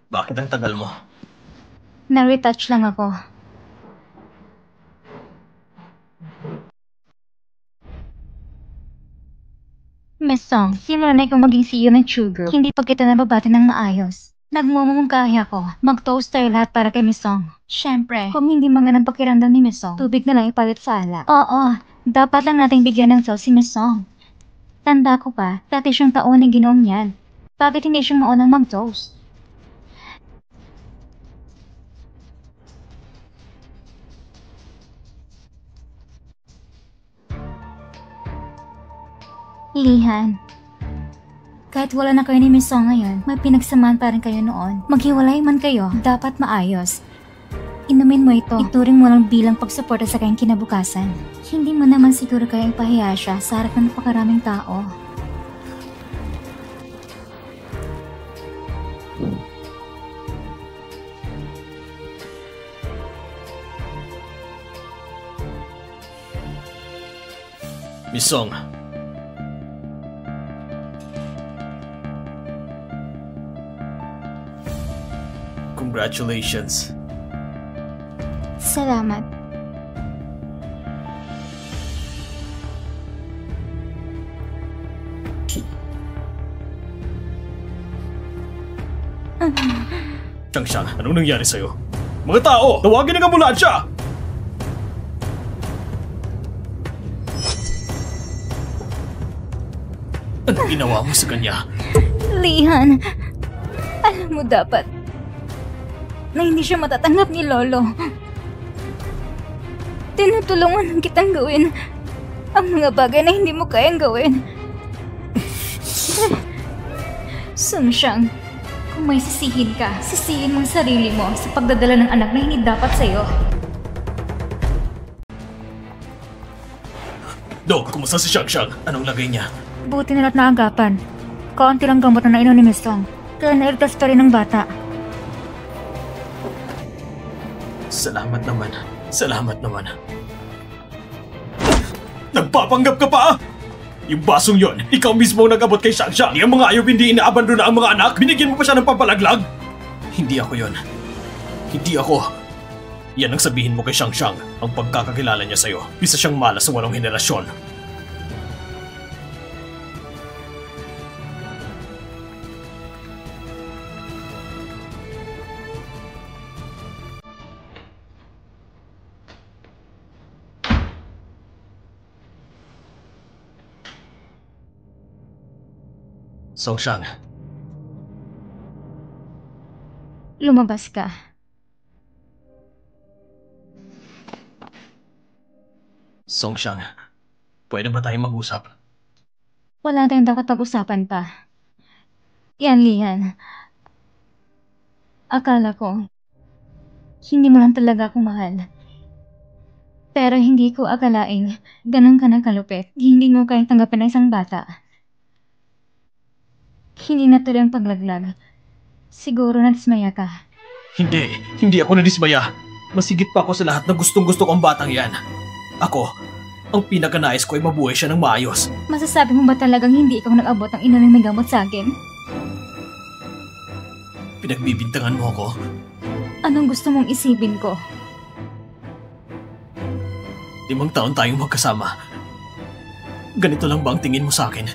Bakit ang tagal mo? Na-retouch lang ako. Miss Song, simula na ikaw maging CEO ng True Group, hindi pa kita nababati ng maayos. Nagmumungkahi ako. Mag-toast tayo lahat para kay Miss Song. Siyempre, kung hindi magandang pakiramdam ni Miss Song, tubig na lang ipalit sa alak. Oo, dapat lang nating bigyan ng sauce si Miss Song. Tanda ko pa, dati siyang taon ng ginoong yan. Bakit hindi siyang maunang mag-toast? Lihan. Kahit wala na kayo ni Miss Song ngayon, may pinagsamaan pa rin kayo noon. Maghiwalay man kayo, dapat maayos. Inumin mo ito, ituring mo lang bilang pagsuporta sa kanyang kinabukasan. Hindi mo naman siguro kayang pahiya siya sa harap ng napakaraming tao. Miss Song. Congratulations. Salamat. Xiang, anong nangyari sa'yo? Mga tao, tawagin ang ambulansya! Anong ginawa mo sa kanya? Lihan, alam mo dapat na hindi siya matatanggap ni Lolo. Tinutulungan kitang gawin ang mga bagay na hindi mo kayang gawin. Sung Xiang, kung may sisihin ka, sisihin mo ang sarili mo sa pagdadala ng anak na hindi dapat sa'yo. Dok, kumusta si Xiang? Anong lagay niya? Buti na't naagapan. Kaunti lang gamot na nainom ni Miss Song, kaya nairtas pa rin ng bata. Salamat naman. Salamat naman. Nagpapanggap ka pa? Yung basong yon, ikaw mismo ang nag-abot kay Xiang. Yung mga ayaw hindi inaabandona ang mga anak, binigyan mo pa siya ng pampalaglag? Hindi ako yon. Hindi ako. Yan ang sabihin mo kay Xiang. Ang pagkakakilala niya sa'yo. Isa siyang malas sa 8 henerasyon. Song Xiang. Lumabas ka. Song Xiang, pwede ba tayong mag-usap? Wala tayong dapat pag-usapan pa. Yan, Lihan. Akala ko, hindi mo lang talaga ako mahal. Pero hindi ko akalaing ganun ka ng kalupit. Hindi mo kayang tanggapin ng isang bata. Hindi na tuloy ang paglaglag. Siguro nadismaya ka. Hindi ako nadismaya. Masigit pa ako sa lahat na gustong-gusto ko ang batang yan. Ako, ang pinakanais ko ay mabuhay siya ng maayos. Masasabi mo ba talagang hindi ikaw nag-abot ng inunang may gamot sa akin? Pinagbibintangan mo ako? Anong gusto mong isipin ko? 5 taon tayong magkasama. Ganito lang ba ang tingin mo sa akin?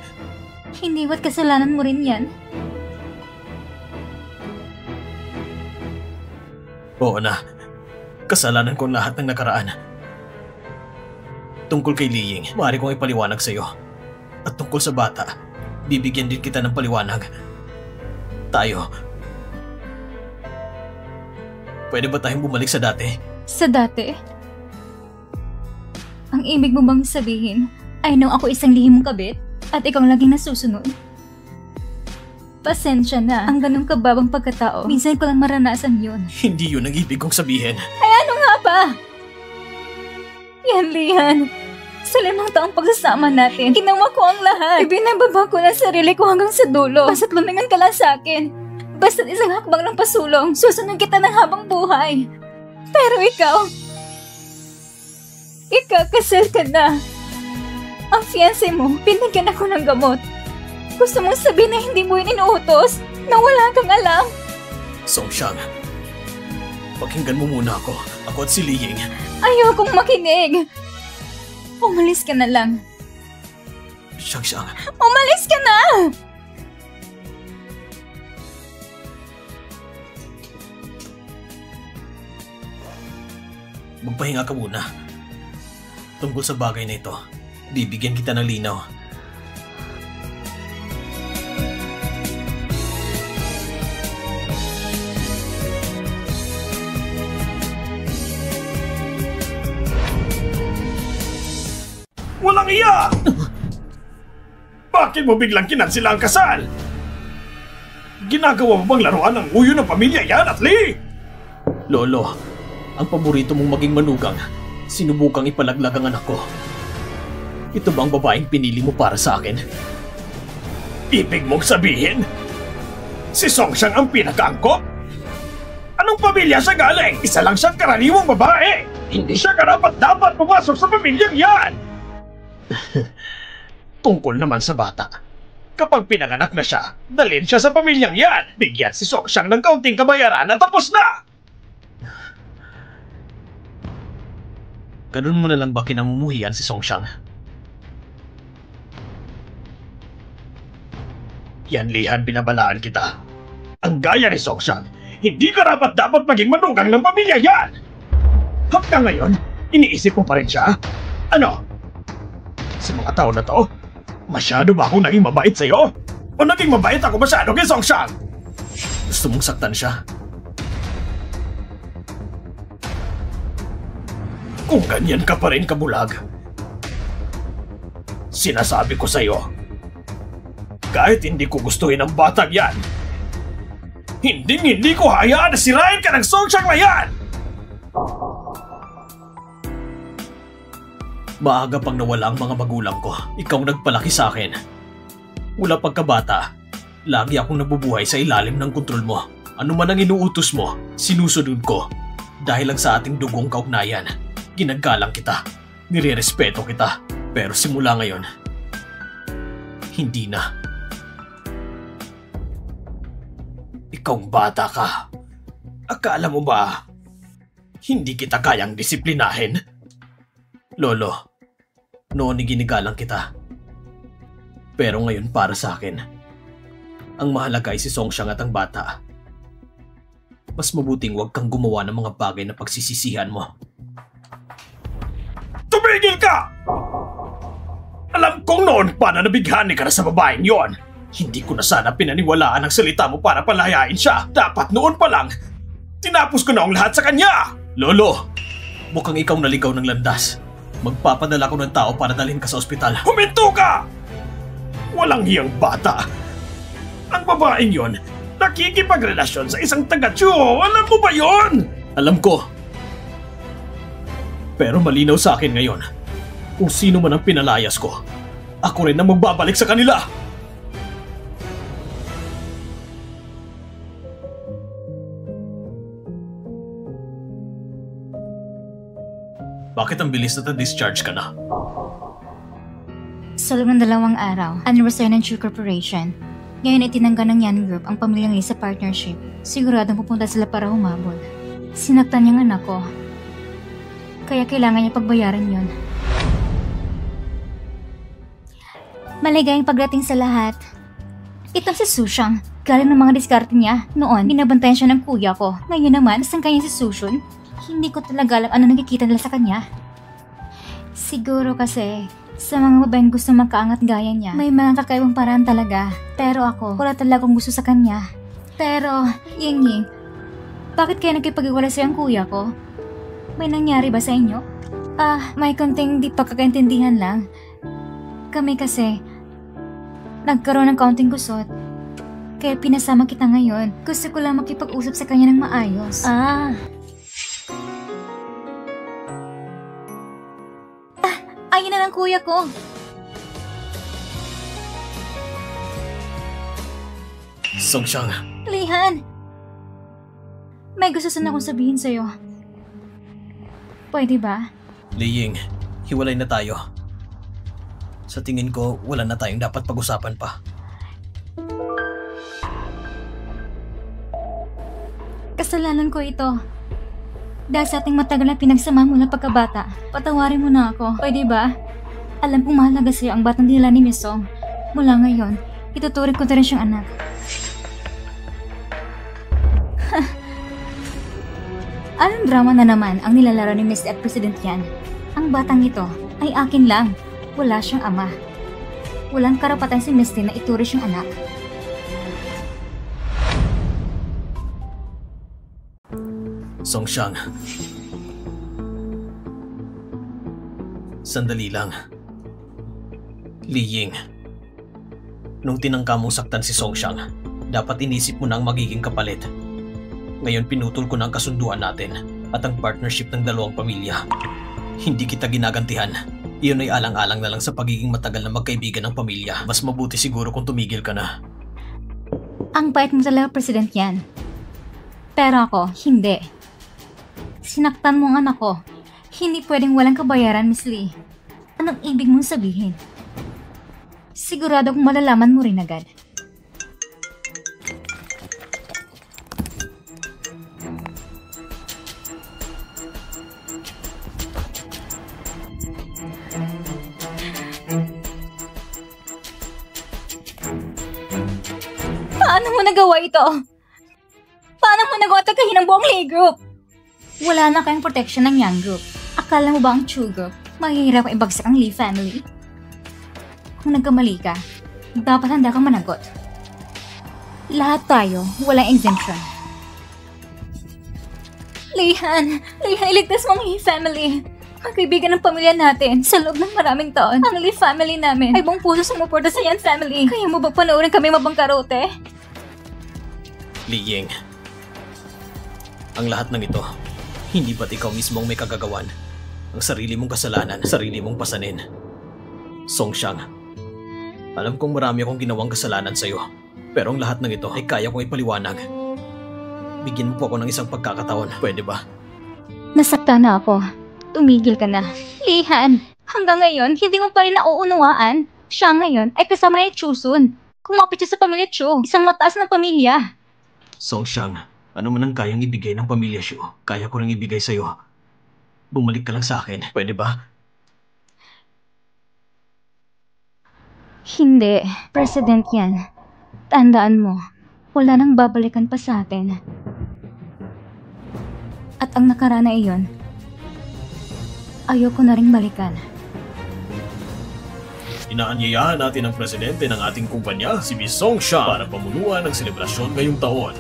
Hindi ba't kasalanan mo rin yan? Oo na. Kasalanan ko ang lahat ng nakaraan. Tungkol kay Liying, maaari kong ipaliwanag sa iyo. At tungkol sa bata, bibigyan din kita ng paliwanag. Tayo. Pwede ba tayong bumalik sa dati? Sa dati? Ang ibig mo bang sabihin ay nung ako isang lihim mong kabit at ikaw laging nasusunod? Pasensya na, ang ganong kababang pagkatao, minsan ko lang maranasan yun. Hindi yun ang ibig kong sabihin. Ay ano nga ba? Yan, Lihan. Sa 5 taong pagsasama natin, ginawa ko ang lahat. Ibinababa ko na sarili ko hanggang sa dulo. Basta't lumingan ka lang sa akin. Basta't isang hakbang ng pasulong, susunod kita ng habang buhay. Pero ikaw, ikakasal ka na. Ang fiancé mo, binigyan ako ng gamot. Gusto mong sabihin na hindi mo yun inuutos? Na wala kang alam? Songxiang, pakinggan mo muna ako. Ako at si Liying. Ayokong makinig! Umalis ka na lang. Songxiang. Umalis ka na! Magpahinga ka muna. Tungkol sa bagay na ito, bibigyan kita ng linaw. Walang iya! Bakit mo biglang kinansila ang kasal? Ginagawa mo bang laruan ng uyo ng pamilya yan at Lee? Lolo, ang paborito mong maging manugang, sinubukang ipalaglag ang anak ko. Ito ba ang babaeng pinili mo para sa akin? Ibig mong sabihin, si Songxiang ang pinakaangkop? Anong pamilya siya galing? Isa lang siyang karaniwang babae! Hindi siya karapat-dapat pumasok sa pamilyang yan! Tungkol naman sa bata, kapag pinanganak na siya, dalhin siya sa pamilyang yan. Bigyan si Songxiang ng kaunting kabayaran at tapos na! Ganun mo na lang ba kinamumuhian si Songxiang? Yan, Lihan, binabalaan kita. Ang gaya ni Songxiang, hindi karapat dapat maging manugang ng pamilya yan! Hanggang ngayon, iniisip mo pa rin siya? Ano? Sa mga tao na to, masyado ba akong naging mabait sa'yo? O naging mabait ako masyado kay Songxiang? Gusto mong saktan siya? Kung ganyan ka pa rin kabulag, sinasabi ko sa'yo, kahit hindi ko gustuhin ang batang yan, hindi ko hayaan na sirain ka ng Songxiang na yan! Maaga pang nawala ang mga magulang ko. Ikaw nagpalaki sa akin. Mula pagkabata, lagi akong nabubuhay sa ilalim ng kontrol mo. Ano man ang inuutos mo, sinusunod ko. Dahil lang sa ating dugong kaugnayan, ginagalang kita, nirerespeto kita. Pero simula ngayon, hindi na. Ikaw bata ka. Akala mo ba, hindi kita kayang disiplinahin? Lolo, noon ginigalang kita. Pero ngayon para sa akin, ang mahalaga ay si Songxiang at ang bata. Mas mabuting huwag kang gumawa ng mga bagay na pagsisisihan mo. Tumigil ka! Alam kong noon pa na nabighani ka na sa babaeng yon. Hindi ko na sana pinaniwalaan ang salita mo para palayain siya. Dapat noon pa lang, tinapos ko na ang lahat sa kanya! Lolo, mukhang ikaw naligaw ng landas. Magpapadala ko ng tao para dalhin ka sa ospital. Huminto ka! Walang hiyang bata. Ang babaeng yon, nakikipagrelasyon sa isang taga-Chuo. Alam mo ba yon? Alam ko. Pero malinaw sa akin ngayon, kung sino man ang pinalayas ko, ako rin ang magbabalik sa kanila. Bakit ang bilis na discharge ka na? Sa loob ng 2 araw, anniversary ng True Corporation. Ngayon ay tinanggal ng Yan Group ang pamilyang Lee sa partnership. Siguradong pupunta sila para humabol. Sinaktan niyang anak ko. Kaya kailangan niya pagbayaran yon. Maligayang pagdating sa lahat. Itong si Sushang, galing ng mga diskarte niya. Noon, binabantayan siya ng kuya ko. Ngayon naman, saan kanya si Sushun? Hindi ko talaga alam ano nakikita nila sa kanya. Siguro kasi, sa mga babaeng gusto magkaangat gaya niya, may mga kakaibang paraan talaga. Pero ako, wala talaga akong gusto sa kanya. Pero, Ying, bakit kaya nagkipag-iwala sa'yo ang kuya ko? May nangyari ba sa inyo? May konting di pagkakaintindihan lang. Kami kasi, nagkaroon ng kaunting gusot. Kaya pinasama kita ngayon. Gusto ko lang makipag-usap sa kanya ng maayos. Ayun na ng kuya ko. Songxiang. Lihan! May gusto sana akong sabihin sa'yo. Pwede ba? Liying, hiwalay na tayo. Sa tingin ko, wala na tayong dapat pag-usapan pa. Kasalanan ko ito. Dahil sa ating matagal na pinagsama mula pagkabata, patawarin mo na ako, pwede ba? Alam kong mahalaga sa'yo ang batang dinala ni Miss Song. Mula ngayon, ituturing ko na rin siyang anak. Anong drama na naman ang nilalaro ni Miss at President Yan? Ang batang ito ay akin lang. Wala siyang ama. Walang karapatan si Misty na ituring siyang anak. Songxiang. Sandali lang. Li Ying. Nung tinangka mong saktan si Songxiang, dapat inisip mo na ang magiging kapalit. Ngayon pinutol ko na ang kasunduan natin at ang partnership ng dalawang pamilya. Hindi kita ginagantihan. Iyon ay alang-alang na lang sa pagiging matagal na magkaibigan ng pamilya. Mas mabuti siguro kung tumigil ka na. Ang bait mo talaga, President Yan. Pero ako, hindi. Sinaktan mo ang anak ko. Hindi pwedeng walang kabayaran, Miss Lee. Anong ibig mong sabihin? Sigurado kung malalaman mo rin agad. Paano mo nagawa ito? Paano mo nagawa tagahin ang buong Lee Group? Wala na kayong protection ng Yang Group. Akala mo ba ang Chu Group mahihirap ang ibagsak ang Lee family? Kung nagkamali ka, dapat handa kang managot. Lahat tayo, walang exemption. Lihan, iligtas mo ang Lee family. Magkaibigan ng pamilya natin sa loob ng maraming taon. Ang Lee family namin ay buong puso sumuporta sa Yan family. Kaya mo ba panoorin kami mabangkarote? Li Ying. Ang lahat ng ito, hindi ba't ikaw mismo ang may kagagawan? Ang sarili mong kasalanan, sarili mong pasanin. Songxiang, alam kong marami akong ginawang kasalanan sa'yo, pero ang lahat ng ito ay kaya kong ipaliwanag. Bigyan mo po ako ng isang pagkakataon, pwede ba? Nasaktan na ako. Tumigil ka na. Lihan, hanggang ngayon, hindi mo pa rin nauunawaan. Siya ngayon ay kasama ni Chusun. Kumapit siya sa pamilya Chu, isang mataas na pamilya. Songxiang, ano man ang kayang ibigay ng pamilya Chu, kaya ko rin ibigay sa'yo. Bumalik ka lang sa akin, pwede ba? Hindi, President Yan. Tandaan mo, wala nang babalikan pa sa atin. At ang nakaraan na iyon, ayoko na ring balikan. Inaanyayahan natin ang presidente ng ating kumpanya, si Miss Songxiang, para pamunuan ng selebrasyon ngayong taon.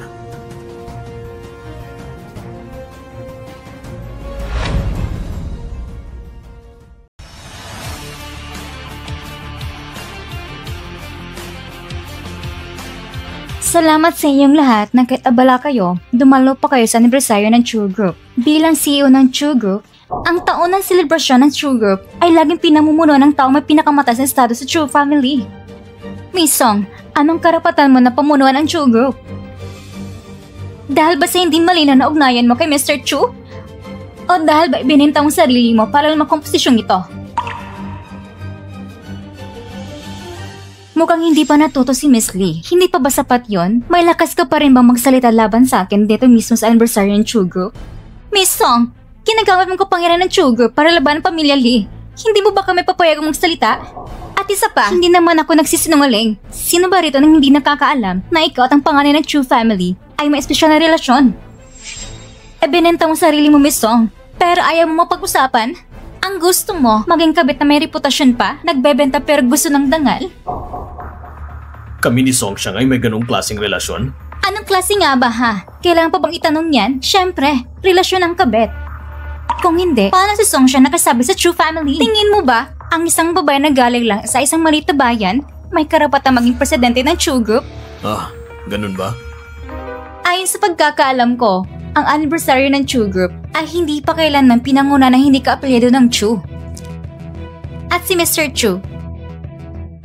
Salamat sa inyong lahat na kahit abala kayo, dumalo pa kayo sa anibersaryo ng Chu Group. Bilang CEO ng Chu Group, ang taon ng selebrasyon ng Chu Group ay laging pinamumuno ng taong may pinakamataas na estado sa Chu family. Miss Song, anong karapatan mo na pamunuan ang Chu Group? Dahil ba sa hindi malinaw na ugnayan mo kay Mr. Chu? O dahil ba ibininta mong sarili mo para lumang komposisyong ito? Mukhang hindi pa natuto si Miss Lee. Hindi pa ba sapat yon? May lakas ka pa rin bang magsalita laban sa akin dito mismo sa anniversary ng Chu Group? Miss Song, ginagamit mong kapangyarihan ng Chu Group para labanan ang pamilya Lee. Hindi mo ba kami papayagang magsalita? At isa pa, hindi naman ako nagsisinungaling. Sino ba rito nang hindi nakakaalam na ikaw at ang panganay ng Chu family ay may espesyal na relasyon? Binenta mo sarili mo, Miss Song, pero ayaw mo mapag-usapan? Ang gusto mo, maging kabit na may reputasyon pa, nagbebenta pero gusto ng dangal? Kami ni Songxiang ay may ganong klaseng relasyon? Anong klase nga ba ha? Kailangan pa bang itanong yan? Siyempre, relasyon ang kabit. Kung hindi, paano si Songxiang nakasabi sa Chu family? Tingin mo ba, ang isang babae na galing lang sa isang maliit na bayan, may karapatang maging presidente ng Chu Group? Ah, ganun ba? Ayon sa pagkakaalam ko, ang anniversary ng Chu Group ay hindi pa kailanman pinanguna ng hindi ka-apelyado ng Chu. At si Mr. Chu,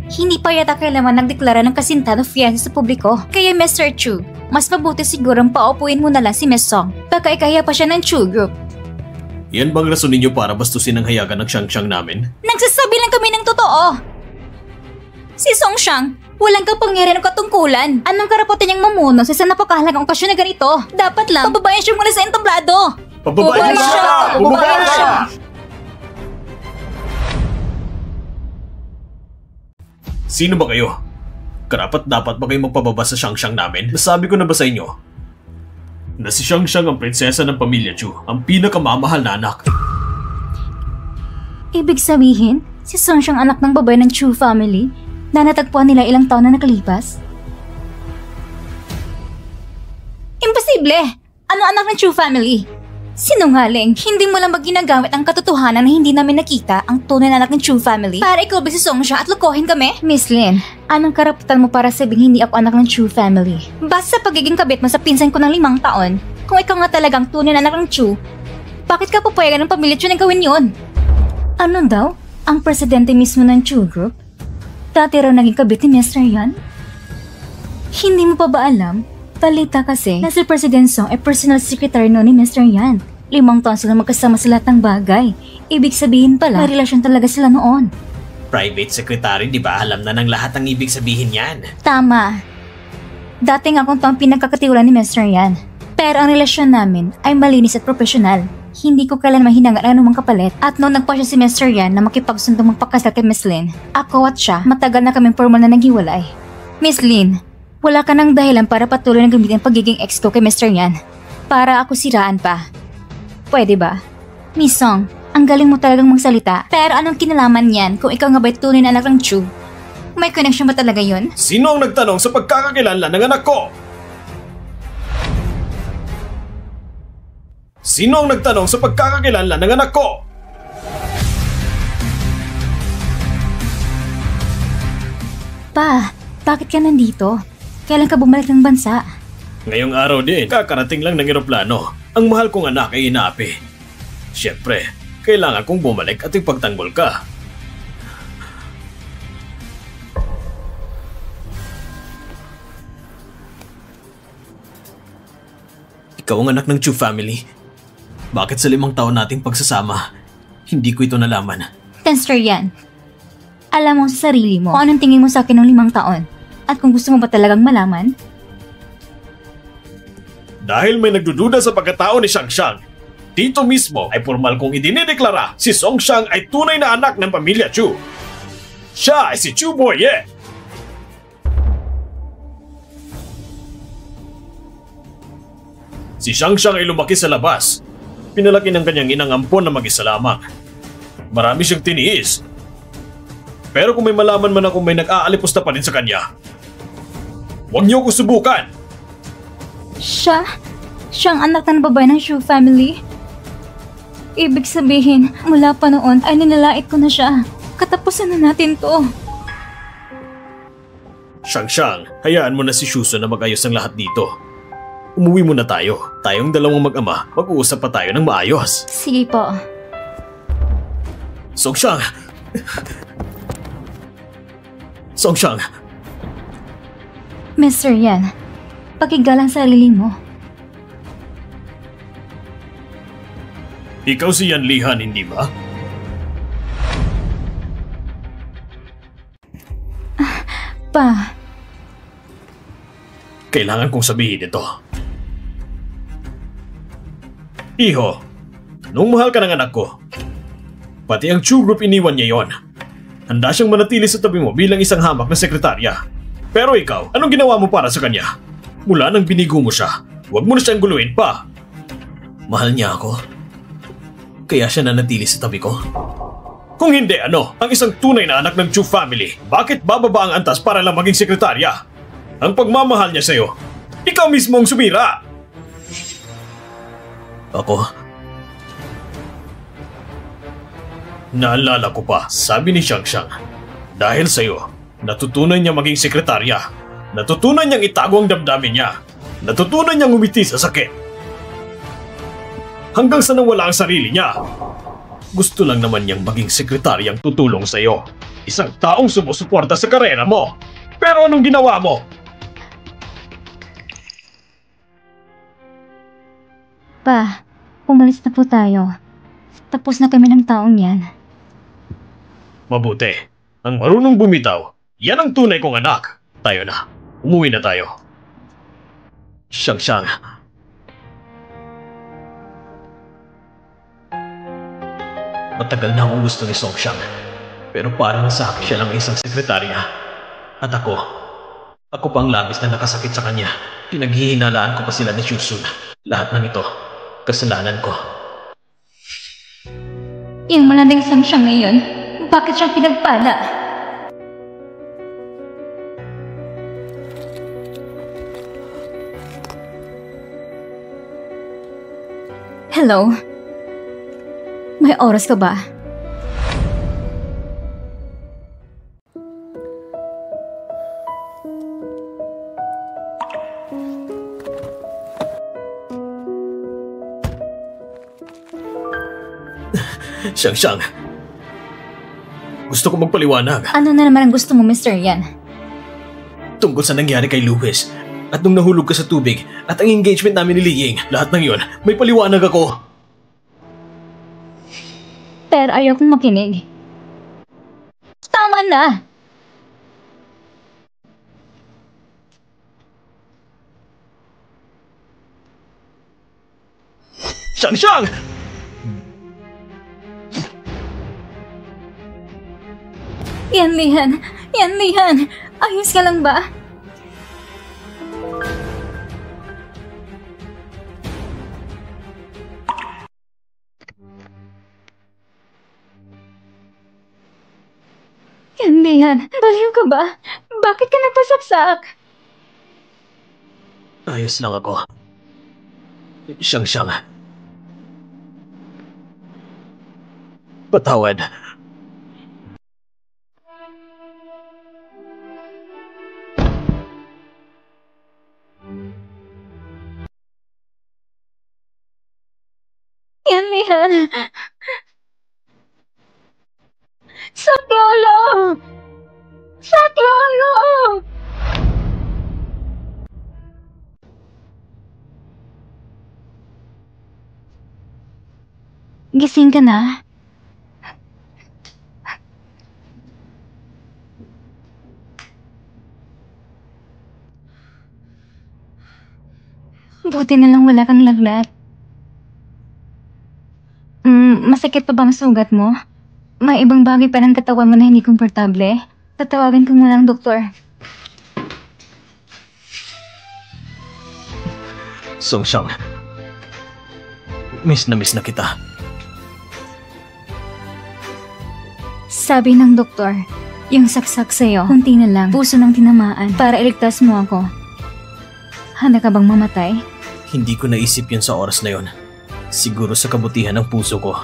hindi pa yata kailanman nagdeklara ng kasinta ng fiancé sa publiko. Kaya Mr. Chu, mas mabuti sigurong paupuin mo na lang si Miss Song baka ikaya pa siya ng Chu Group. Yan bang rason ninyo para bastusin ang hayagan ng Xiangxiang namin? Nagsasabi lang kami ng totoo! Si Si Songxiang, walang kapangyarihan o katungkulan. Anong karapatan niyang mamuno sa isang napakahalagang okasyon na ganito? Dapat lang, pababayan siya muna sa entablado. Pababayan siya! Pababayan siya! Sino ba kayo? Karapat-dapat ba kayo magpababa sa Xiangxiang namin? Nasabi ko na ba sa inyo na si Xiangxiang ang prinsesa ng pamilya Chu, ang pinakamamahal na anak? Ibig sabihin, si Songxiang anak ng babae ng Chu family na natagpuan nila ilang taon na nakalipas? Imposible! Ano anak ng Chu family? Sinungaling, hindi mo lang ba ginagamit ang katotohanan na hindi namin nakita ang tunay na anak ng Chu family para ikaw ba si Songxiang at lokohin kami? Miss Lin, anong karapatan mo para sabihin hindi ako anak ng Chu family? Basta sa pagiging kabit mo sa pinsan ko ng 5 taon, kung ikaw nga talagang tunay na anak ng Chu, bakit ka papayagan ng pamilya Chu na gawin yun? Ano daw? Ang presidente mismo ng Chu Group? Dati raw naging kabit ni Mr. Yan? Hindi mo pa ba alam? Balita kasi na si President Song ay personal secretary no ni Mr. Yan. 5 taon sila magkasama sa lahat ng bagay. Ibig sabihin pala, may relasyon talaga sila noon. Private secretary, di ba? Alam na ng lahat ang ibig sabihin yan. Tama. Dati nga kung to ang pinagkakatiwala ni Mr. Yan. Pero ang relasyon namin ay malinis at profesional. Hindi ko kailanman hinangat ang anumang kapalit. At noong nagpasya si Mr. Yan na makipagsundong magpakasal kay Miss Lin, ako at siya, matagal na kaming formal na naghiwalay. Miss Lin, wala ka ng dahilan para patuloy na gamitin ang pagiging ex ko kay Mr. Yan. Para ako siraan pa. Pwede ba? Miss Song, ang galing mo talagang magsalita. Pero anong kinalaman yan kung ikaw nga ba'y tunay na anak ng Chu? May connection ba talaga yun? Sino ang nagtanong sa pagkakakilanlan ng anak ko? Sino ang nagtanong sa pagkakakilanlan ng anak ko? Pa, bakit ka nandito? Kailan ka bumalik ng bansa? Ngayong araw din, kakarating lang ng eroplano. Ang mahal kong anak ay inaapi. Siyempre, kailangan kong bumalik at ipagtanggol ka. Ikaw ang anak ng Chu family. Bakit sa 5 taon nating pagsasama, hindi ko ito nalaman? Mr. Yan, alam mo sa sarili mo kung anong tingin mo sa akin ng 5 taon. At kung gusto mo ba talagang malaman? Dahil may nagdududa sa pagkatao ni Xiangxiang, dito mismo ay formal kong idinideklara si Songxiang ay tunay na anak ng pamilya Chu. Siya ay si Chu Boye. Si Xiangxiang ay lumaki sa labas. Pinalaki ng kanyang inang ampon na mag-isa lamang. Marami siyang tiniis. Pero kung may malaman man ako may nag-aalipusta pa rin sa kanya, huwag niyo ko subukan! Siyang anak ng babae ng Chu family. Ibig sabihin, mula pa noon ay nilalait ko na siya. Katapusan na natin to. Xiangxiang, hayaan mo na si Shuso na mag-ayos ang lahat dito. Umuwi muna tayo. Tayong dalawang mag-ama, mag-uusap pa tayo ng maayos. Sige po. Songxiang! Songxiang! Mr. Yan, pakigalang sarili mo. Ikaw si Yan Lihan, hindi ba? Pa, Kailangan kong sabihin ito. Iho, nung mahal ka ng anak ko, pati ang Chu Group iniwan niya yon. Handa siyang manatili sa tabi mo bilang isang hamak na sekretarya. Pero ikaw, anong ginawa mo para sa kanya? Mula nang binigo mo siya, huwag mo na siyang guluhin pa. Mahal niya ako. Kaya siya nanatili sa tabi ko. Kung hindi, ano? Ang isang tunay na anak ng Chu family, bakit bababa ang antas para lang maging sekretarya? Ang pagmamahal niya sa'yo, ikaw mismo ang sumira! Ako? Naalala ko pa, sabi ni Xiangxiang, dahil sa'yo, natutunan niya maging sekretarya. Natutunan niyang itago ang damdamin niya. Natutunan niyang umiti sa sakit. Hanggang sa nawala ang sarili niya. Gusto lang naman niyang maging sekretaryang tutulong sa'yo. Isang taong sumusuporta sa karera mo. Pero anong ginawa mo? Pa, umalis na po tayo. Tapos na kami ng taong yan. Mabuti. Ang marunong bumitaw, Yan ang tunay kong anak. Tayo na. Umuwi na tayo. Siyang. Matagal na akong gusto ni Songxiang. Pero parang sa akin siya lang isang sekretarya. At ako pang labis na nakasakit sa kanya. Pinaghihinalaan ko pa sila ni Shusun. Lahat ng ito, kasalanan ko. Yung malanding Songxiang ngayon, bakit siya pinagpala? Hello? May oras ka ba? Siyang. Gusto ko magpaliwanag Ano na naman ang gusto mo, Mr. Yan? tungkol sa nangyari kay Luis. At nung nahulog ka sa tubig at ang engagement namin ni Liying, lahat ng yon, may paliwanag ako. Pero ayokong makinig. Tama na! Siyang! Yan, Lihan! Ayos ka lang ba? Yan, baliw ka ba? Bakit ka nagpasaksak? Ayos lang ako. Siyang. Patawad. Yan. Saklolo! Gising ka na? Buti na lang wala kang lagnat. Masakit pa ba ang sugat mo? May ibang bagay pa ng katawan mo na hindi komportable? Tatawagan ko na lang, doktor. Songxiang. Miss na kita. Sabi ng doktor, yung saksak sa'yo, kunti na lang, puso ng tinamaan para iligtas mo ako. Handa ka bang mamatay? Hindi ko naisip yun sa oras na yon. Siguro sa kabutihan ng puso ko.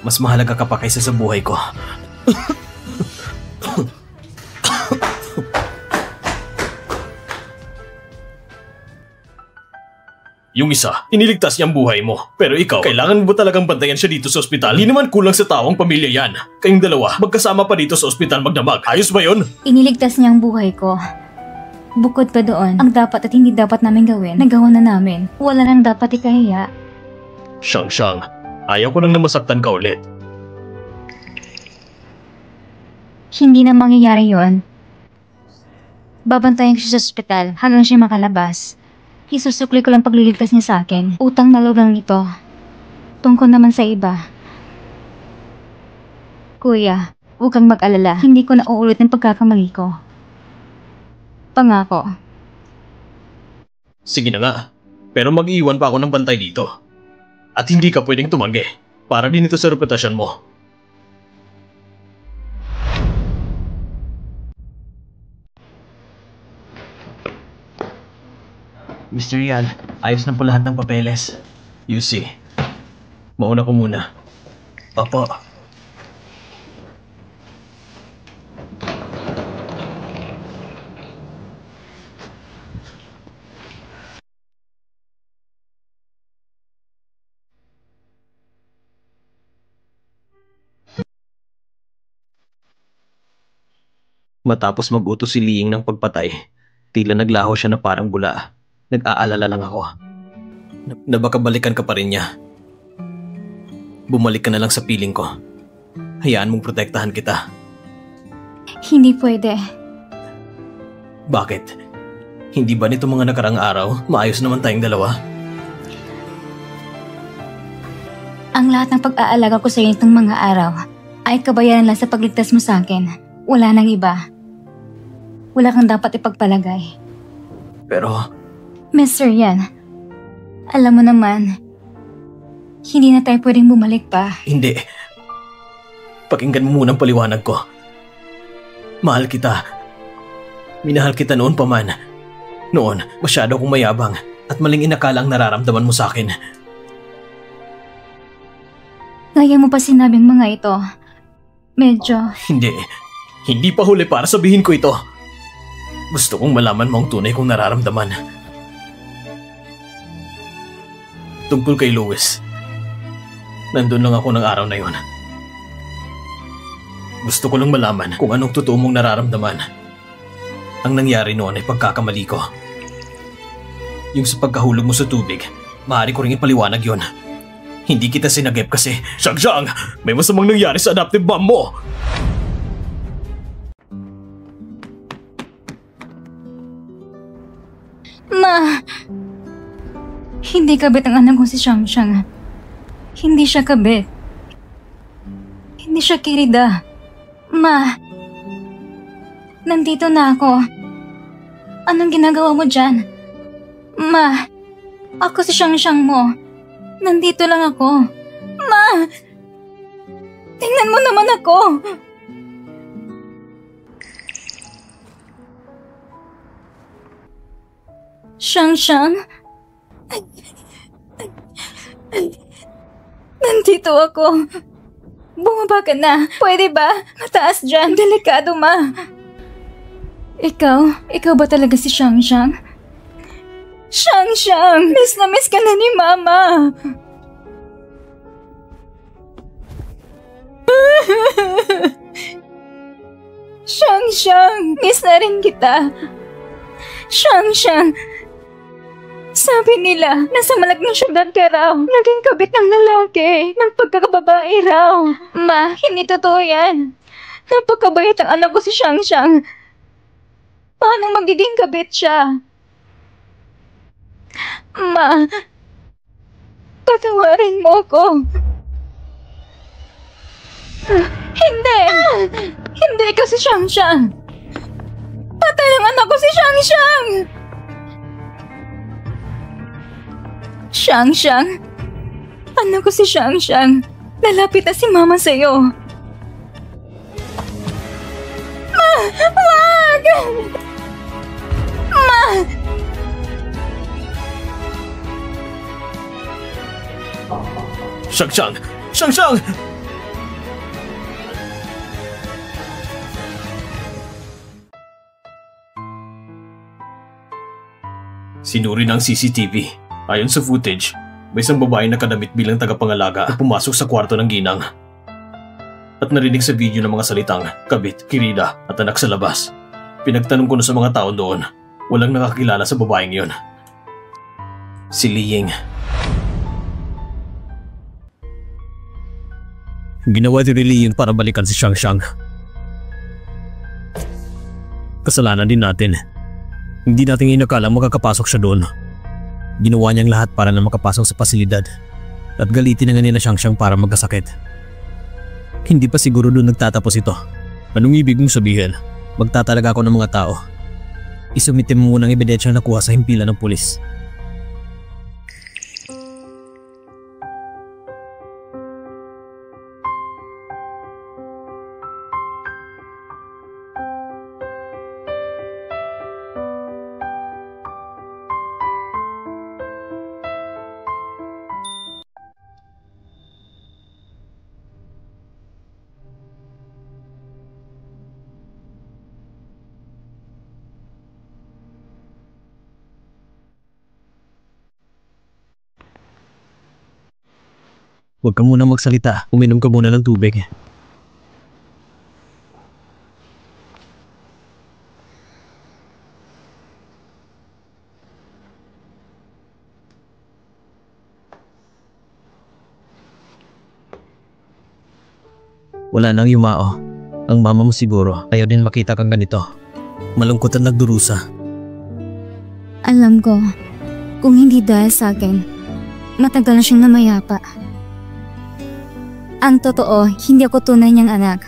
Mas mahalaga ka pa kaysa sa buhay ko. Yung isa, iniligtas niyang buhay mo. Pero ikaw, kailangan mo talagang bantayan siya dito sa ospital? Hindi naman kulang sa taong pamilya yan. Kayong dalawa, magkasama pa dito sa ospital magdamag. Ayos ba yun? Iniligtas niya ang buhay ko. Bukod pa doon, ang dapat at hindi dapat namin gawin, nagawa na namin. Wala nang dapat ikahiya. Siyang, ayaw ko nang namasaktan ka ulit. Hindi na mangyayari yon. Babantayan ko siya sa ospital hanggang siya makalabas. Isusukli ko lang pagliligtas niya sa akin. Utang na loob lang ito. Tungkol naman sa iba. Kuya, huwag kang mag-alala. Hindi ko na uulit ng pagkakamali ko. Pangako. Sige na nga, pero mag-iwan pa ako ng bantay dito. At hindi ka pwedeng tumanggi. Para din ito sa reputasyon mo. Mr. Yan, ayos na po lahat ng papeles. You see, mauna ko muna. Opo. Matapos mag-utos si Liying ng pagpatay, tila naglaho siya na parang bula. Nag-aalala lang ako. Na baka balikan ka pa rin niya. Bumalik ka na lang sa piling ko. Hayaan mong protektahan kita. Hindi pwede. Bakit? Hindi ba nito mga nakarang araw, maayos naman tayong dalawa? Ang lahat ng pag-aalaga ko sa iyo itong mga araw ay kabayaran lang sa pagligtas mo sa akin. Wala nang iba. Wala kang dapat ipagpalagay. Pero, Mr. Yan, alam mo naman, hindi na tayo pwedeng bumalik pa. hindi. Pakinggan mo munang paliwanag ko. Mahal kita. Minahal kita noon pa man. Noon, masyado akong mayabang at maling inakala ang nararamdaman mo sa akin. Kaya mo pa sinabing mga ito. Medyo, Hindi. Hindi pa huli para sabihin ko ito. Gusto kong malaman mo ang tunay kong nararamdaman. Tungkol kay Louis. Nandun lang ako ng araw na yon. Gusto ko lang malaman kung anong totoo mong nararamdaman. Ang nangyari noon ay pagkakamali ko. Yung sa pagkahulog mo sa tubig, maaari ko ring ipaliwanag yon. Hindi kita sinagip kasi, Xiang, may masamang nangyari sa adoptive mom mo! Ma! Hindi kabit ang anak ko si Xiang. Hindi siya kabit. Hindi siya kirida. Ma! Nandito na ako. Anong ginagawa mo dyan? Ma! Ako si Xiang mo. Nandito lang ako. Ma! Tingnan mo naman ako! Xiang? Nandito ako. Bumaba ka na. Pwede ba? Mataas dyan. Delikado, ma. Ikaw ba talaga si Xiang? Xiang! Miss na miss ka na ni Mama. Xiang! Miss na rin kita. Xiang! Sabi nila, nasa malaging syudad ka raw. Naging kabit ng lalaki. Ng pagkakababae raw. Ma, hindi totoo yan. Napakabait ang anak ko si Xiang. Paano magiging kabit siya? Ma, patawarin mo ako. Hindi! Hindi ikaw si Xiang. Patay ang anak ko si Xiang. Xiang, anak ko si Xiang. Lalapit na si Mama sa'yo. Ma! Wag! Ma! Xiang! Sinuri ng CCTV. Ayon sa footage, may isang babae na nakadamit bilang tagapangalaga na pumasok sa kwarto ng ginang. At narinig sa video ng mga salitang kabit, kirida at anak sa labas. Pinagtanong ko na sa mga tao doon, walang nakakilala sa babaeng yon. Si Liying. Ginawa ni Liying para balikan si Xiang. Kasalanan din natin. Hindi natin inakala makakapasok siya doon. Ginawa niyang lahat para na makapasok sa pasilidad at galitin na nga nila Xiang para magkasakit. Hindi pa siguro doon nagtatapos ito. Anong ibig mong sabihin? Magtatalaga ako ng mga tao. Isumitin mo muna ang ebidensyang nakuha sa himpilan ng pulis. Huwag ka muna magsalita. Uminom ka muna ng tubig. Wala nang yumao. Ang mama mo siguro ayaw din makita kang ganito. Malungkot at nagdurusa. Alam ko, kung hindi dahil sa akin, matagal na siyang namayapa. Ang totoo, hindi ako tunay niyang anak.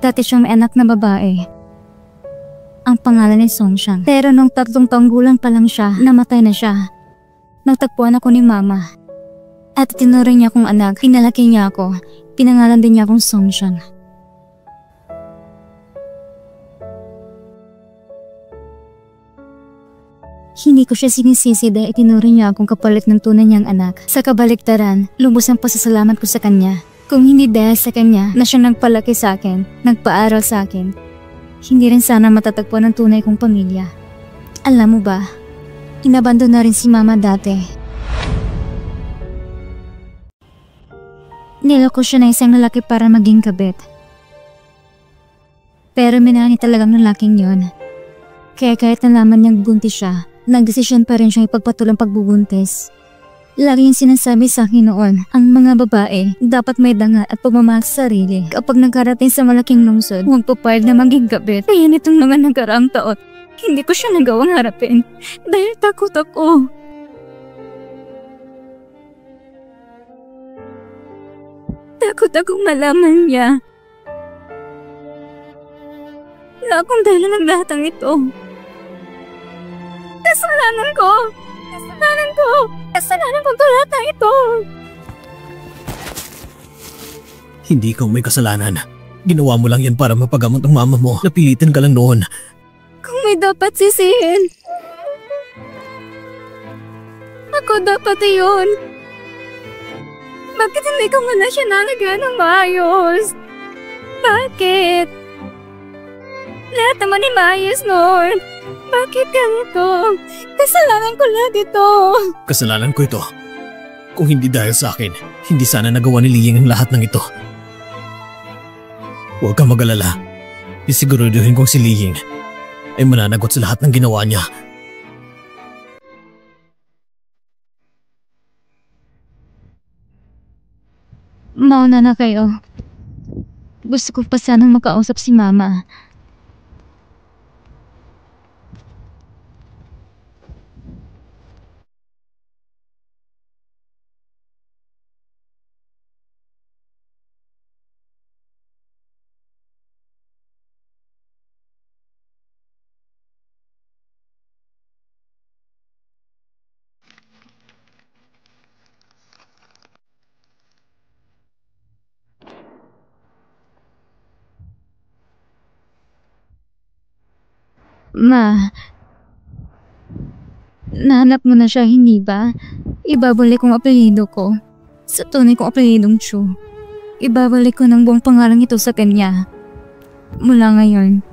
Dati siyang may anak na babae. Ang pangalan ay Songxiang. Pero nung 3 taong gulang pa lang siya, namatay na siya. Nagtagpuan ako ni Mama. At tinuring niya akong anak, pinalaki niya ako. Pinangalan din niya akong Songxiang. Hindi ko siya sinisisi dahil itinuring niya akong kapalit ng tunay niyang anak. Sa kabaliktaran, lubos ang pasasalamat ko sa kanya. Kung hindi dahil sa kanya na siya nagpalaki sa akin, nagpaaral sa akin, hindi rin sana matatagpuan ang tunay kong pamilya. Alam mo ba, inabandon na rin si Mama dati. Niloko siya na isang lalaki para maging kabit. Pero minahal niya talagang lalaking yon. Kaya kahit nalaman niyang buntis siya, nagdesisyon pa rin siyang ipagpatuloy ang pagbubuntis. Lagi yung sinasabi sa akin noon, ang mga babae dapat may danga at pagmamahal sa sarili. Kapag nagkarating sa malaking lungsod, huwag papayag na maging kabit. Kaya nitong mga nagkaraang taon, hindi ko siya nagawang harapin dahil takot ako. Takot akong malaman niya na akong dahilan ng lahat ng ito. Kasalanan ko! Kasalanan ko! Kasalanan ko lahat ng ito! Hindi ikaw may kasalanan. Ginawa mo lang yan para mapagamot ang mama mo. Napilitan ka lang noon. Kung may dapat sisihin, ako dapat iyon. Bakit hindi ko muna siya nalagaan ng maayos? Bakit? Lahat naman ay maayos noon. Bakit ganito? Kasalanan ko lahat ito. Kasalanan ko ito. Kung hindi dahil sa akin, hindi sana nagawa ni Liying ang lahat ng ito. Huwag kang mag-alala. Isiguraduhin kong si Liying ay mananagot sa lahat ng ginawa niya. Mauna na kayo. Gusto ko pa sanang makausap si Mama. Ma, nahanap mo na siya, hindi ba? Ibabalik kong apelyido ko sa tunay kong apelyidong Chu. Ibabalik ko ng buong pangalang ito sa kanya. Mula ngayon,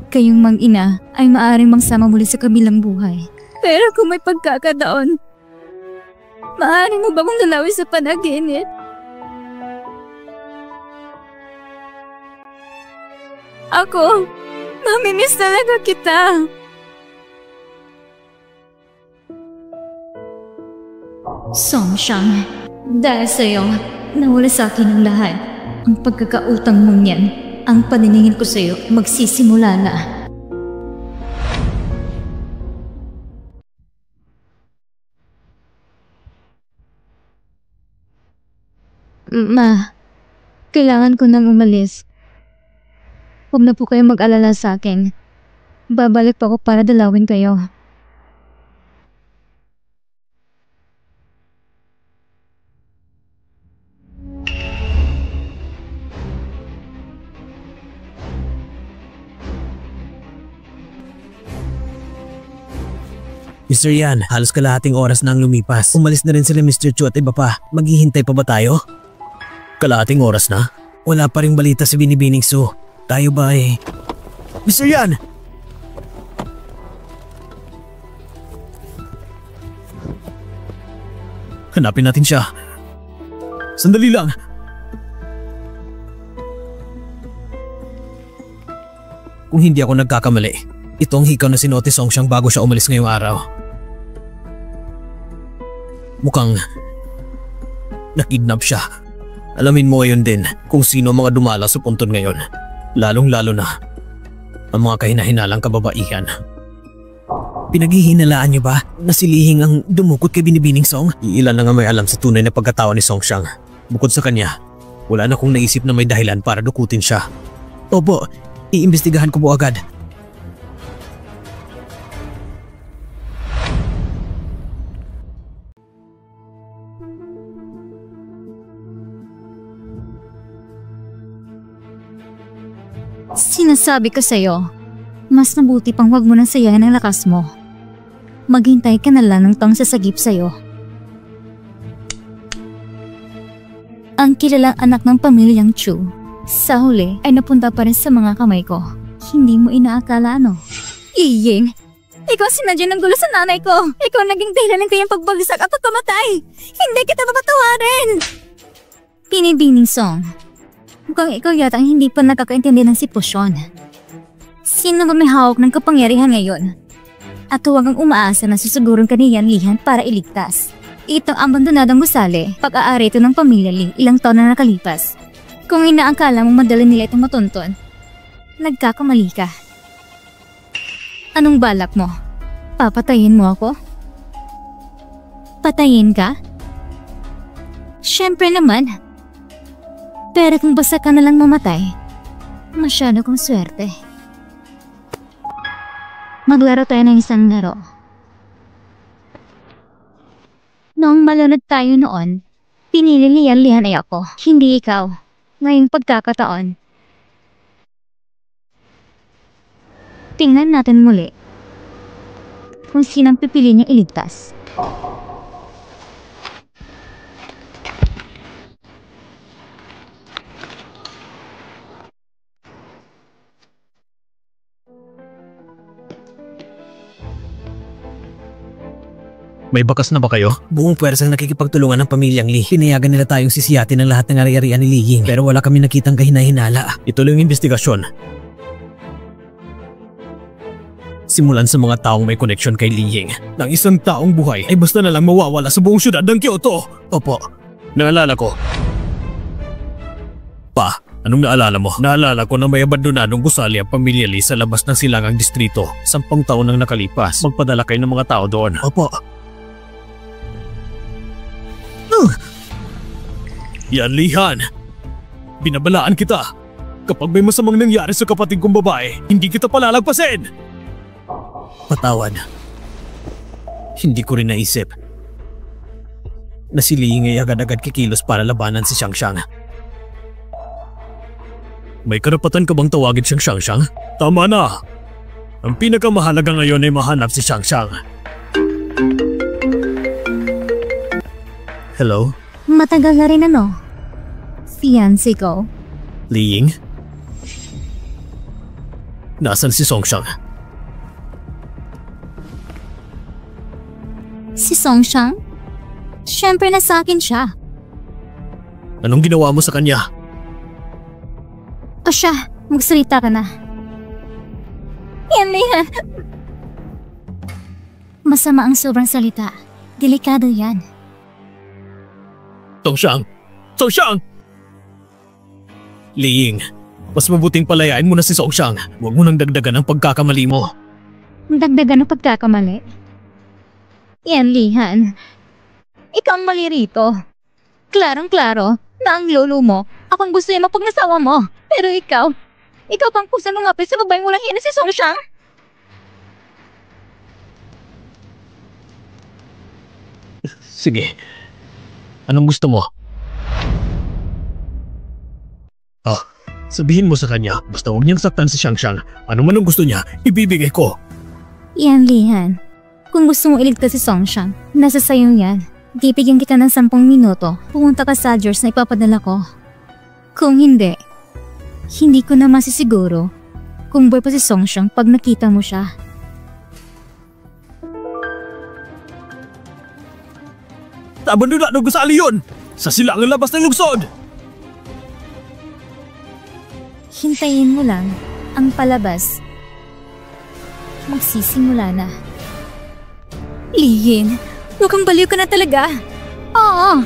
kayong mag-ina ay maaaring magsama muli sa kabilang buhay. Pero kung may pagkakataon, maaari mo ba kong dalawin sa panaginip? Ako, mamimiss talaga kita. Songxiang, dahil sa'yo, nawala sa akin ang lahat. Ang pagkakautang mong yan, ang paniningin ko sa'yo ay magsisimula na. Ma, kailangan ko nang umalis. Huwag na po kayo mag-alala sa akin. Babalik pa ako para dalawin kayo. Mr. Yan, halos kalahating oras na ang lumipas. Umalis na rin sila Mr. Chu at iba pa. Maghihintay pa ba tayo? Kalahating oras na? Wala pa ring balita si Binibining Su. Tayo ba eh? Mr. Yan! Hanapin natin siya. Sandali lang. Kung hindi ako nagkakamali, ito ang hikaw na sinuot ni Songxiang bago siya umalis ngayong araw. Mukhang nakidnap siya. Alamin mo ngayon din kung sino ang mga dumala sa puntod ngayon. Lalong-lalo na ang mga kahinahinalang kababaihan. Pinaghihinalaan niyo ba na si Lihing ang dumukot kay Binibining Song? Iilan na nga may alam sa tunay na pagkatao ni Song Xiang. Bukod sa kanya, wala na akong naisip na may dahilan para dukutin siya. Opo, iimbestigahan ko po agad. Sinasabi ko sa'yo, mas mabuti pang wag mo nang sayangin ang lakas mo. Maghintay ka na lang ng taong sasagip sa'yo. Ang kilalang anak ng pamilyang Chu, sa huli ay napunta pa rin sa mga kamay ko. Hindi mo inaakala ano? Iying, ikaw sinadya ng gulo sa nanay ko. Ikaw naging dahilan ng kanyang pagbagsak at pagkamatay. Hindi kita mapatawarin. Binibining Song, mukhang ikaw yata ang hindi pa nakakaintindi ng sitwasyon. Sino ba may hawak ng kapangyarihan ngayon? At huwag kang umaasa na susugurin ka ni Yan Lihan para iligtas. Itong abandonadong gusali, pag-aari ito ng pamilya Li ilang taon na nakalipas. Kung inaakala mong madali nila itong matunton, nagkakamali ka. Anong balak mo? Papatayin mo ako? Patayin ka? Siyempre naman. Pero kung basta ka nalang mamatay, masyado kong swerte. Maglaro tayo ng isang laro. Noong malunod tayo noon, pinili ni Yan Lihan ay ako, hindi ikaw. Ngayong pagkakataon, tingnan natin muli kung sinang pipili niya iligtas. May bakas na ba kayo? Buong pwersang nakikipagtulungan ng pamilyang Li. Pinayagan nila tayong sisiyatin ng lahat ng ari-arian ni Li Ying. Pero wala kami nakitang kahina-hinala. Ituloy ang investigasyon. Simulan sa mga taong may koneksyon kay Li Ying. Nang isang taong buhay ay basta na lang mawawala sa buong syudad ng Kyoto. Opo. Naalala ko. Pa, anong naalala mo? Naalala ko na may abandonadong gusali ang pamilya Li sa labas ng silangang distrito. 10 taon nang nakalipas. Magpadala kayo ng mga tao doon. Opo. Yan Lihan, binabalaan kita. Kapag may masamang nangyari sa kapatid kong babae, hindi kita palalagpasin. Patawad. Hindi ko rin naisip na si Ling ay agad-agad kikilos para labanan si Xiangxiang. May karapatan ka bang tawagin siyang Xiangxiang? Tama na. Ang pinakamahalaga ngayon ay mahanap si Xiangxiang. Hello? Matagal na rin ano? Fiancé ko. Ling? Nasaan si Song Xiang? Si Song Xiang? Siyempre nasa akin siya. Anong ginawa mo sa kanya? O siya, magsalita ka na. Yan Lihan. Masama ang sobrang salita. Delikado yan. Song Xiang! Song Xiang! Ling, mas mabuting palayain mo na si Song Xiang. Huwag mo nang dagdagan ang pagkakamali mo. Dagdagan ang pagkakamali? Yan Lihan. Ikaw ang mali rito. Klarong-klaro na ang lolo mo, akong gusto niya mapagnasawa mo. Pero ikaw pang kusa lumapit sa babaeng walang hina si Song Xiang. Sige. Anong gusto mo? Sabihin mo sa kanya, basta huwag niyang saktan si Xiangxiang. Ano man ang gusto niya, ibibigay ko. Yan Lihan. Kung gusto mong iligtas si Song Xiang, nasa sayo yan. Bibigyan kita ng 10 minuto. Pumunta ka sa address na ipapadala ko. Kung hindi ko na masisiguro kung buhay pa si Song Xiang pag nakita mo siya. Abandonado gusali yun! Sa silangang labas ng lungsod! Hintayin mo lang ang palabas. Magsisimula na. Lihin, mukhang baliw ka na talaga. Oo!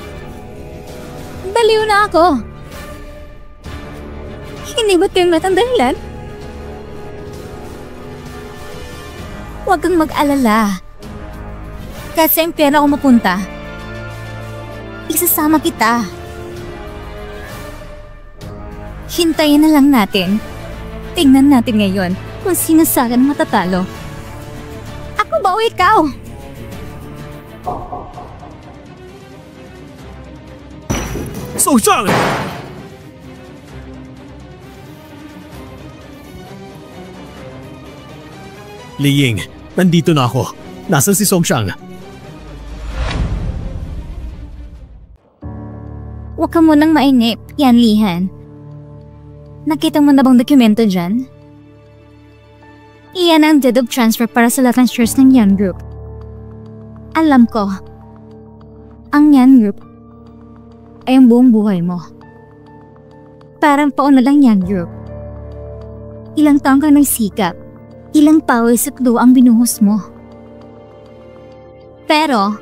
Baliw na ako! Hindi ba't kayong lahat ang dahilan? Huwag kang mag-alala. Kahit sa impyerno ako mapunta, isasama kita. Hintayin na lang natin. Tingnan natin ngayon kung sino sa akin matatalo. Ako ba o ikaw? Song-Shang! Li Ying, nandito na ako. Nasaan si Song-Shang? Huwag ka munang mainip, Yan Lihan. Nakita mo na bang dokumento dyan? Iyan ang deed of transfer para sa lahat ng shares ng Yan Group. Alam ko, ang Yan Group ay ang buong buhay mo. Parang pauna lang Yan Group. Ilang taong kang nagsikap, ilang pawis at duwa ang binuhos mo. Pero,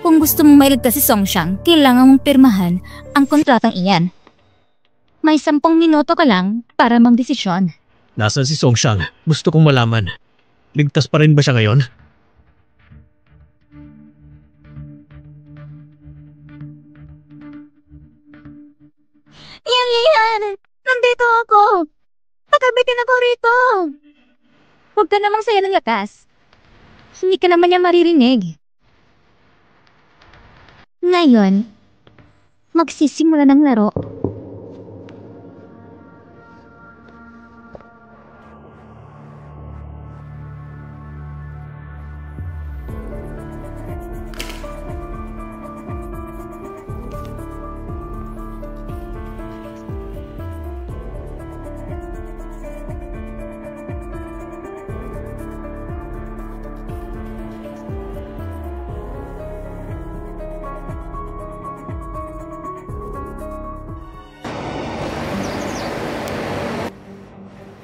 kung gusto mong mailigtas si Song-Shang, kailangan mong pirmahan ang kontratang iyan. May 10 minuto ka lang para magdesisyon. Nasaan si Song-Shang? Gusto kong malaman. Ligtas pa rin ba siya ngayon? Yan! Nandito ako! Pagkabitin ako rito! Huwag ka namang saya ng lakas. Hindi ka naman niya maririnig. Ngayon, magsisimula ng laro.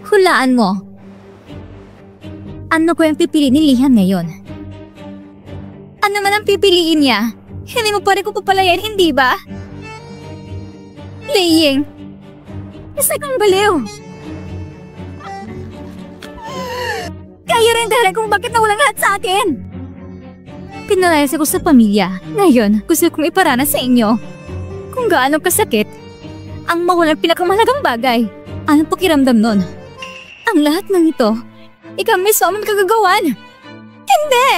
Hulaan mo. Ano ko yung pipiliin ni Lihan ngayon? Ano man ang pipiliin niya? Hindi mo pa rin ko papalayan, hindi ba? Liying, isa kang baliw. Kaya rin dahilan kung bakit nawalang lahat sa akin. Pinalayas ako sa pamilya. Ngayon, gusto kong iparana sa inyo kung gaano kasakit ang mawalang pinakamahalagang bagay. Anong pakiramdam nun? Ang lahat ng ito, ikaw mismo ang kagagawan. Hindi!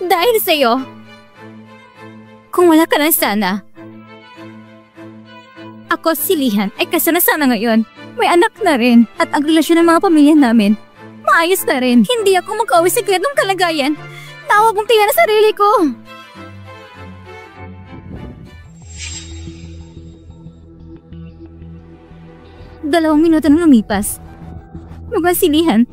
Dahil sa'yo, kung wala ka lang sana, ako si Lihan ay kasana sana ngayon. May anak na rin at ang relasyon ng mga pamilya namin, maayos na rin. Hindi ako mag-uwi sa ganitong kalagayan. Tawag kong tingnan na sarili ko. Dalawang minuto na lumipas. Lugang si Lihan.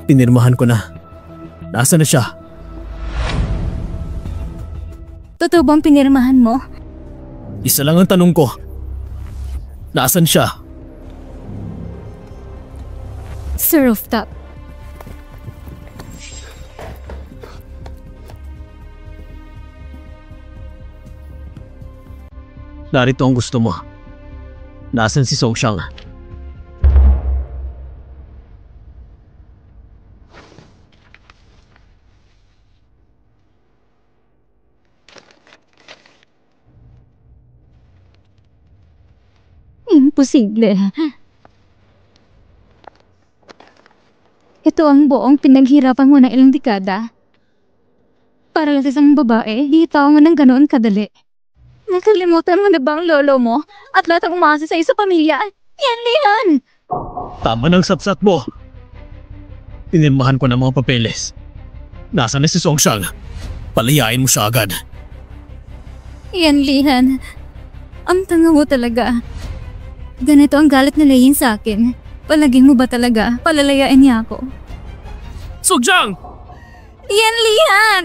Pinirmahan ko na. Nasaan na siya? Totoo bang pinirmahan mo? Isa lang ang tanong ko. Nasaan siya? Sa rooftop. Narito ang gusto mo. Nasaan si Song-Shang? Imposible. Ito ang buong pinaghirapan mo ng ilang dekada. Para lang sa isang babae, di tao mo ng ganoon kadali. Nakalimutan mo na ba ang lolo mo at lahat ang umasa sa isa pamilya? Yan, Lihan! Tama ng sapsat mo. Pinirmahan ko ng mga papeles. Nasaan na si Song-Shang? Palayain mo siya agad. Yan, Lihan. Ang tanga mo talaga. Ganito ang galit na Lihan sa akin. Palaging mo ba talaga palalayain niya ako? Song-Shang! Yan, Lihan!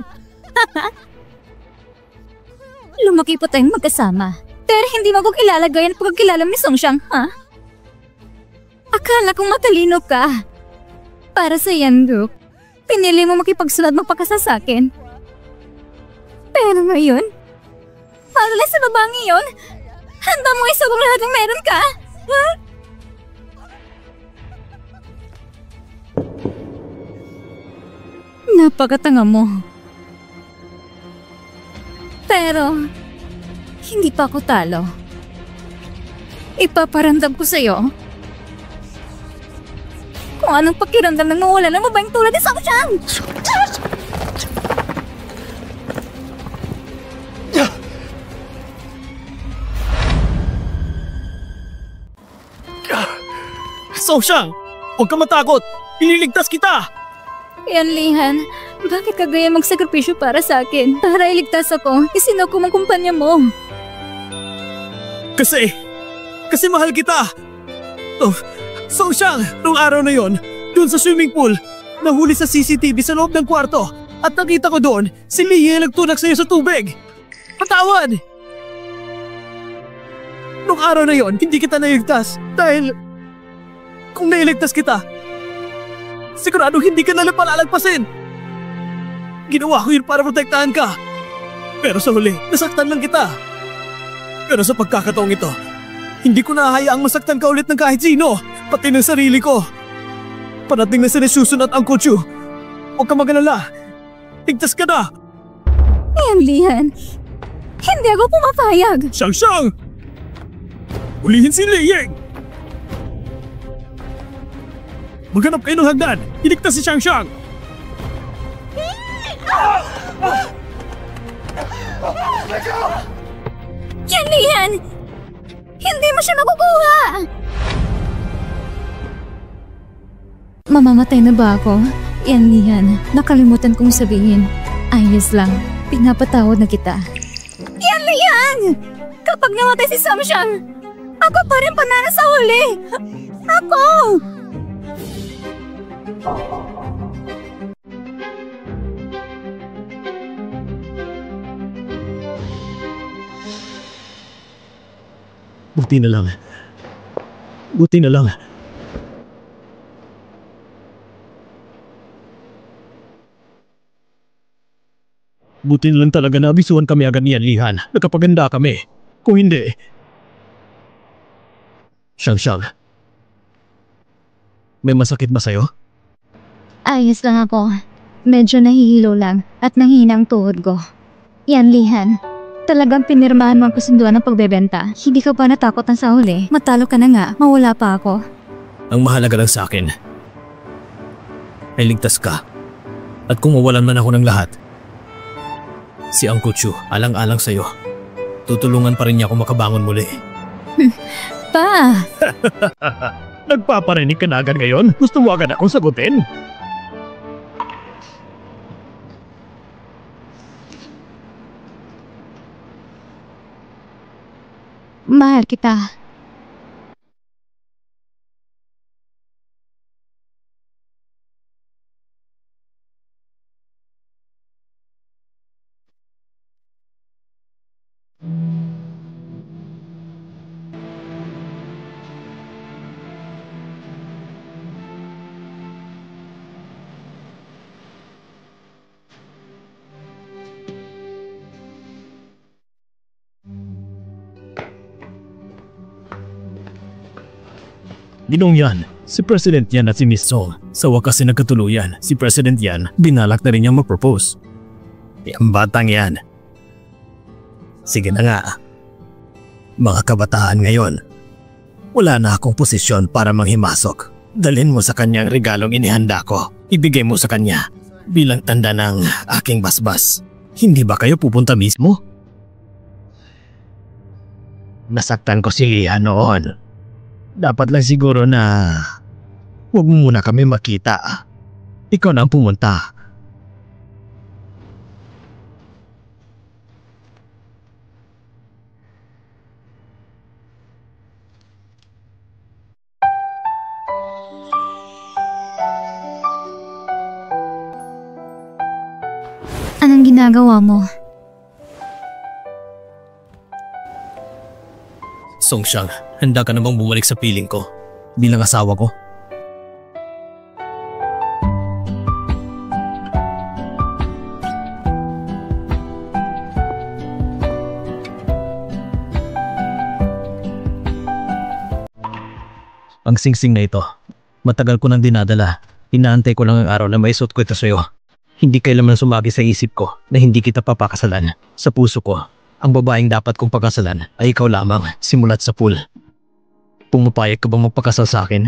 Lumaki po tayong magkasama. Pero hindi mo ko kilala gaya ng pagkakilala ni Song-Shang, ha? Akala kong matalino ka. Para sa Yan Group, pinili mo makipagsunod magpakasal sa akin. Pero ngayon, Para lang sa babaeng iyon? Handa mo isubong lahat ng meron ka? Ha? Napakatanga mo. Pero, hindi pa ako talo. Ipaparamdam ko sa'yo kung anong pakiramdam ng mawala ng babaeng tulad ni Song-chan! Song-chan! Huwag ka matakot! Ililigtas kita! Yanlihan, bakit ka gaya magsakripisyo para sa akin? Para iligtas ako, isinoko mong kumpanya mo. Kasi mahal kita! Oh, Song-chan! Noong araw na yon, doon sa swimming pool, nahuli sa CCTV sa loob ng kwarto at nakita ko doon si Lia nagtunak sa'yo sa tubig. Patawad! Noong araw na yon, hindi kita nailigtas dahil kung nailigtas kita, sigurado hindi ka nalang palalagpasin. Ginawa ko yun para protektahan ka. Pero sa huli, nasaktan lang kita. Pero sa pagkakataong ito, hindi ko nahahayaang masaktan ka ulit ng kahit sino, pati ng sarili ko. Parating na si Susun at Uncle Chu. Huwag ka mag-alala. Ligtas ka na. Yanlihan, hindi ako pumapayag. Shang-Shang! Ulihin si Liying! Maghanap kayo ng hagdan! Iligtas si Shang-Shang! Yanlihan! Hindi mo siya makukuha! Mamamatay na ba ako? Yanlihan, nakalimutan kong sabihin. Ayos lang, pinapatawad na kita. Yanlihan! Kapag namatay si Song-chan, ako pa rin panalo sa huli! Ako! Buti na lang. Buti na lang. Buti na lang talaga na abisuhan kami agad ni Yanlihan. Nagkapaganda kami. Kung hindi... Shang-Shang. May masakit ba sa'yo? Ayos lang ako. Medyo nahihilo lang at nanghina ang tuhod ko. Yanlihan, talagang pinirmahan mo ang kasunduan ng pagbebenta. Hindi ka ba natakot na sa huli? Matalo ka na nga, mawala pa ako. Ang mahalaga lang sa akin ay ligtas ka. At kung mawalan man ako ng lahat, si Uncle Chu, alang-alang sa'yo. Tutulungan pa rin niya ako makabangon muli. Pa! Nagpaparinig ka na agad ngayon? Gusto mo agad akong sagutin? Mahal kita. Ginong yan, si President Yan at si Miss Song. Sa wakas ay nagkatuluyan, si President Yan binalak na rin niyang mag-propose. Ang batang yan. Sige na nga. Mga kabataan ngayon, wala na akong posisyon para manghimasok. Dalhin mo sa kanyang regalong inihanda ko. Ibigay mo sa kanya bilang tanda ng aking basbas. Hindi ba kayo pupunta mismo? Nasaktan ko si Lia noon. Dapat lang siguro na huwag mo muna kami makita. Ikaw na ang pumunta. Anong ginagawa mo? Song-Shang, handa ka namang bumalik sa piling ko bilang asawa ko? Ang singsing na ito, matagal ko nang dinadala. Inaantay ko lang ang araw na maisuot ko ito sa'yo. Hindi kailanman sumagi sa isip ko na hindi kita papakasalan. Sa puso ko, ang babaeng dapat kong pakasalan ay ikaw lamang, simulat sa pool. Pumapayag ka bang magpakasal sa akin?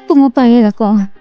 Pumapayag ako.